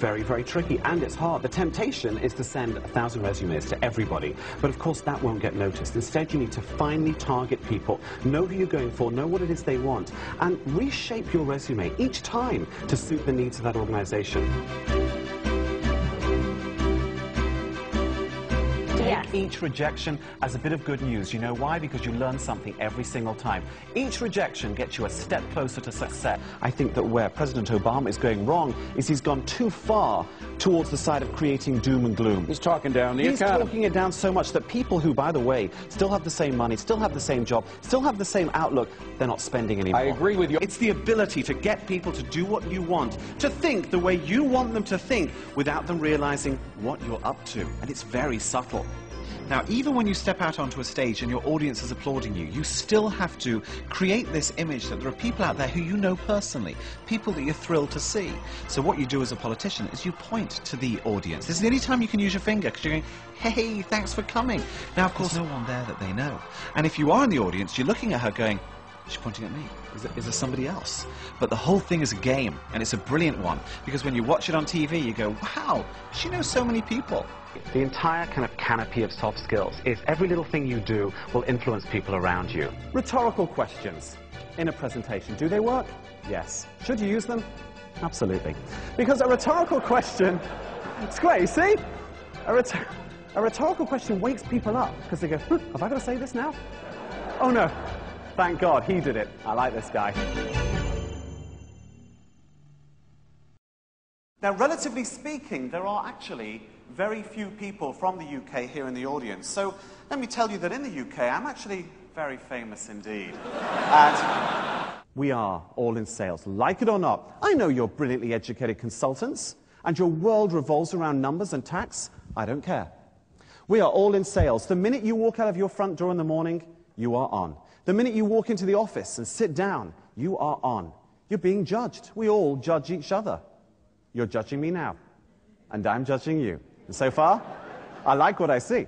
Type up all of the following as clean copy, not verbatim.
very, very tricky, and it's hard. The temptation is to send 1,000 resumes to everybody, but of course that won't get noticed. Instead, you need to finely target people, know who you're going for, know what it is they want, and reshape your resume each time to suit the needs of that organization. Take each rejection as a bit of good news. You know why? Because you learn something every single time. Each rejection gets you a step closer to success. I think that where President Obama is going wrong is he's gone too far towards the side of creating doom and gloom. He's talking down the economy. He's talking it down so much that people who, by the way, still have the same money, still have the same job, still have the same outlook, they're not spending anymore. I agree with you. It's the ability to get people to do what you want, to think the way you want them to think, without them realizing what you're up to. And it's very subtle. Now, even when you step out onto a stage and your audience is applauding you, you still have to create this image that there are people out there who you know personally, people that you're thrilled to see. So what you do as a politician is you point to the audience. This is the only time you can use your finger, because you're going, hey, thanks for coming. Now, of course, no one there that they know. And if you are in the audience, you're looking at her going, she's pointing at me. Is there somebody else? But the whole thing is a game, and it's a brilliant one, because when you watch it on TV, you go, wow, she knows so many people. The entire kind of canopy of soft skills is every little thing you do will influence people around you. Rhetorical questions in a presentation, do they work? Yes. Should you use them? Absolutely. Because a rhetorical question, it's great, you see? A rhetorical question wakes people up, because they go, have I got to say this now? Oh no, thank God, he did it. I like this guy. Now, relatively speaking, there are actually very few people from the UK here in the audience. So let me tell you that in the UK, I'm actually very famous indeed. And we are all in sales, like it or not. I know you're brilliantly educated consultants, and your world revolves around numbers and tax. I don't care. We are all in sales. The minute you walk out of your front door in the morning, you are on. The minute you walk into the office and sit down, you are on. You're being judged. We all judge each other. You're judging me now, and I'm judging you. And so far, I like what I see.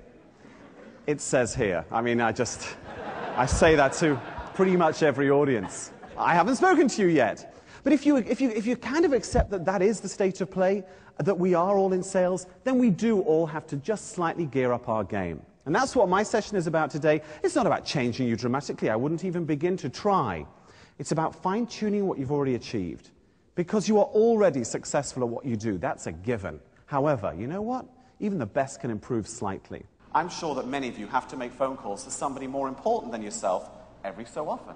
It says here, I mean, I say that to pretty much every audience. I haven't spoken to you yet. But if you kind of accept that that is the state of play, that we are all in sales, then we do all have to just slightly gear up our game. And that's what my session is about today. It's not about changing you dramatically. I wouldn't even begin to try. It's about fine-tuning what you've already achieved. Because you are already successful at what you do. That's a given. However, you know what? Even the best can improve slightly. I'm sure that many of you have to make phone calls to somebody more important than yourself every so often.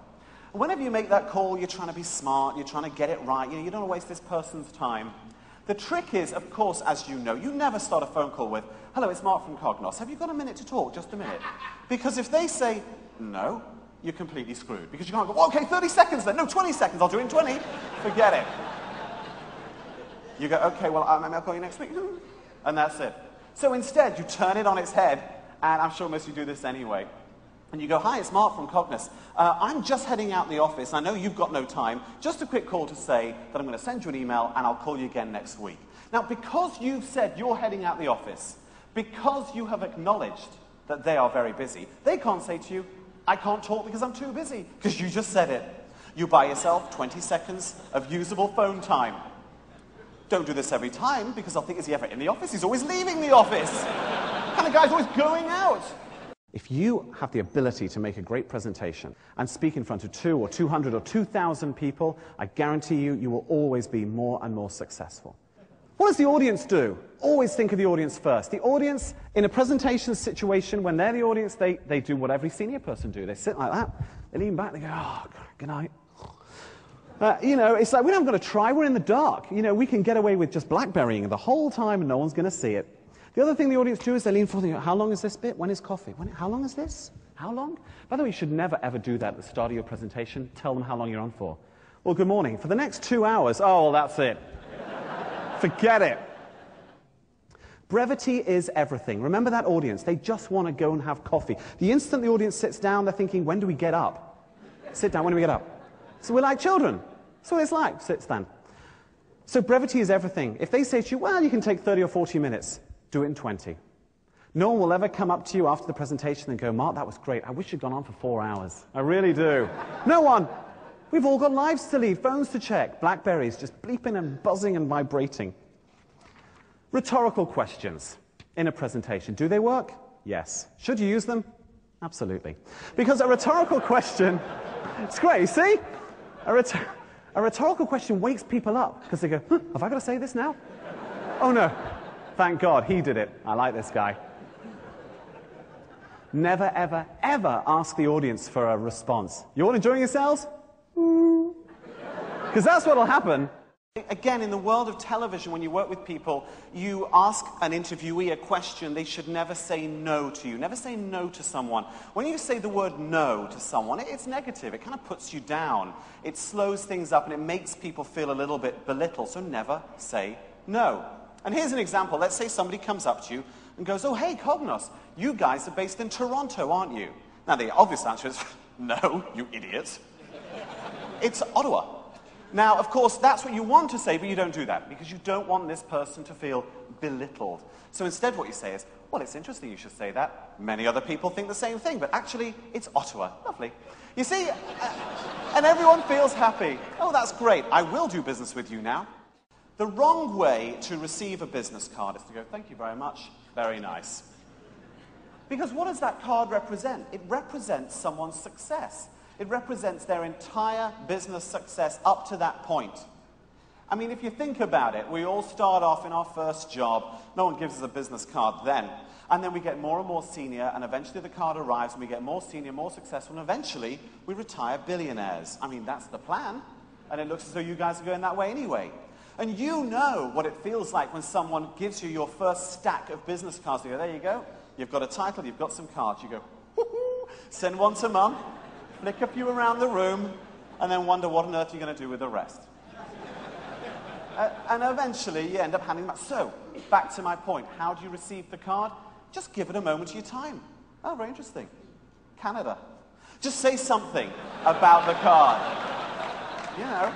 And whenever you make that call, you're trying to be smart, you're trying to get it right, you don't want to waste this person's time. The trick is, of course, as you know, you never start a phone call with, hello, it's Mark from Cognos. Have you got a minute to talk? Just a minute. Because if they say no, you're completely screwed. Because you can't go, well, okay, 30 seconds then. No, 20 seconds. I'll do it in 20. Forget it. You go, okay, well, I'll call you next week. And that's it. So instead, you turn it on its head, and I'm sure most of you do this anyway. And you go, hi, it's Mark from Cognos. I'm just heading out the office. I know you've got no time. Just a quick call to say that I'm going to send you an email, and I'll call you again next week. Now, because you've said you're heading out the office, because you have acknowledged that they are very busy, they can't say to you, I can't talk because I'm too busy, because you just said it. You buy yourself 20 seconds of usable phone time. Don't do this every time, because they'll think, is he ever in the office? He's always leaving the office. What kind of guy's always going out? If you have the ability to make a great presentation and speak in front of 200 or 200 or 2,000 people, I guarantee you, you will always be more and more successful. What does the audience do? Always think of the audience first. The audience, in a presentation situation, when they're the audience, they do what every senior person do. They sit like that, they lean back, they go, oh, good night. It's like, we're not going to try, we're in the dark. We can get away with just blackberrying the whole time and no one's going to see it. The other thing the audience do is they lean forward and go, how long is this bit? When is coffee? How long is this? How long? By the way, you should never ever do that at the start of your presentation. Tell them how long you're on for. Well, good morning. For the next 2 hours, oh, well, that's it. Forget it. Brevity is everything. Remember that audience. They just want to go and have coffee. The instant the audience sits down, they're thinking, when do we get up? Sit down, when do we get up? So we're like children. That's what it's like. Sit, stand. So brevity is everything. If they say to you, well, you can take 30 or 40 minutes, do it in 20. No one will ever come up to you after the presentation and go, Mark, that was great. I wish you'd gone on for 4 hours. I really do. No one. We've all got lives to lead, phones to check, Blackberries just bleeping and buzzing and vibrating. Rhetorical questions in a presentation. Do they work? Yes. Should you use them? Absolutely. Because a rhetorical question, it's great, you see? A rhetorical question wakes people up because they go, huh, have I got to say this now? Oh no, thank God, he did it. I like this guy. Never, ever, ever ask the audience for a response. You all enjoying yourselves? Because that's what will happen. Again, in the world of television, when you work with people, you ask an interviewee a question, they should never say no to you. Never say no to someone. When you say the word no to someone, it's negative. It kind of puts you down. It slows things up and it makes people feel a little bit belittled. So never say no. And here's an example. Let's say somebody comes up to you and goes, oh, hey, Cognos, you guys are based in Toronto, aren't you? Now, the obvious answer is, no, you idiot. It's Ottawa. Now, of course, that's what you want to say, but you don't do that, because you don't want this person to feel belittled. So instead what you say is, well, it's interesting you should say that. Many other people think the same thing, but actually, it's Ottawa. Lovely. You see, and everyone feels happy. Oh, that's great. I will do business with you now. The wrong way to receive a business card is to go, thank you very much, very nice. Because what does that card represent? It represents someone's success. It represents their entire business success up to that point. I mean, if you think about it, we all start off in our first job. No one gives us a business card then. And then we get more and more senior, and eventually the card arrives, and we get more senior, more successful, and eventually we retire billionaires. I mean, that's the plan. And it looks as though you guys are going that way anyway. And you know what it feels like when someone gives you your first stack of business cards. You go, there you go. You've got a title, you've got some cards. You go, woohoo, send one to mum. Flick a few around the room, and then wonder what on earth you're going to do with the rest. And eventually, you end up handing them out. So, back to my point. How do you receive the card? Just give it a moment of your time. Oh, very interesting. Canada. Just say something about the card. You know,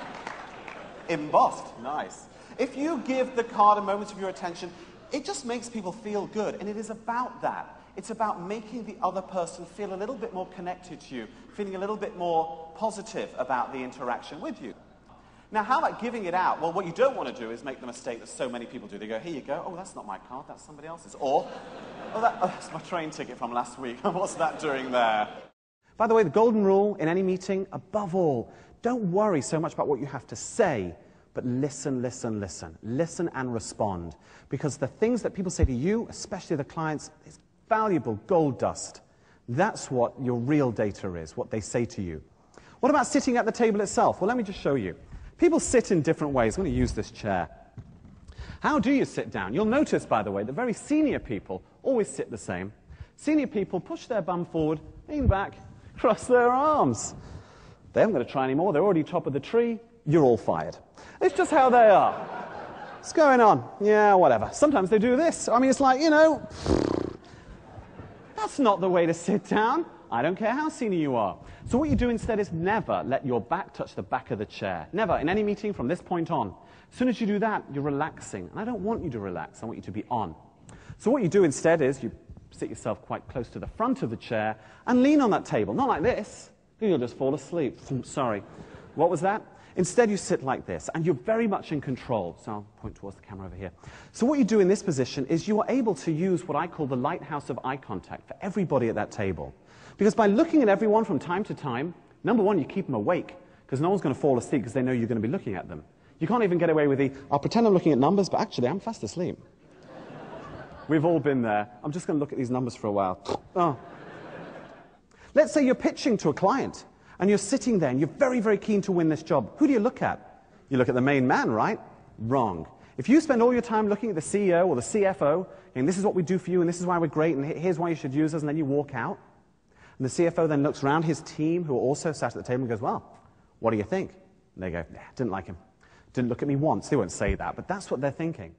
embossed. Nice. If you give the card a moment of your attention, it just makes people feel good, and it is about that. It's about making the other person feel a little bit more connected to you, feeling a little bit more positive about the interaction with you. Now, how about giving it out? Well, what you don't want to do is make the mistake that so many people do. They go, here you go. Oh, that's not my card, that's somebody else's. Or, oh, that's my train ticket from last week. What's that doing there? By the way, the golden rule in any meeting, above all, don't worry so much about what you have to say, but listen, listen, listen. Listen and respond. Because the things that people say to you, especially the clients, is valuable gold dust. That's what your real data is, what they say to you. What about sitting at the table itself? Well, let me just show you. People sit in different ways. I'm going to use this chair. How do you sit down? You'll notice, by the way, that very senior people always sit the same. Senior people push their bum forward, lean back, cross their arms. They haven't got to try anymore. They're already top of the tree. You're all fired. It's just how they are. What's going on? Yeah, whatever. Sometimes they do this. I mean, it's like, you know, that's not the way to sit down. I don't care how senior you are. So what you do instead is never let your back touch the back of the chair. Never, in any meeting from this point on. As soon as you do that, you're relaxing. And I don't want you to relax. I want you to be on. So what you do instead is you sit yourself quite close to the front of the chair and lean on that table. Not like this. You'll just fall asleep. Sorry. What was that? Instead, you sit like this, and you're very much in control. So I'll point towards the camera over here. So what you do in this position is you are able to use what I call the lighthouse of eye contact for everybody at that table. Because by looking at everyone from time to time, number one, you keep them awake, because no one's going to fall asleep because they know you're going to be looking at them. You can't even get away with the, I'll pretend I'm looking at numbers, but actually I'm fast asleep. We've all been there. I'm just going to look at these numbers for a while. Oh. Let's say you're pitching to a client. And you're sitting there, and you're very, very keen to win this job. Who do you look at? You look at the main man, right? Wrong. If you spend all your time looking at the CEO or the CFO, and this is what we do for you, and this is why we're great, and here's why you should use us, and then you walk out, and the CFO then looks around his team, who are also sat at the table, and goes, well, what do you think? And they go, nah, didn't like him. Didn't look at me once. They won't say that, but that's what they're thinking.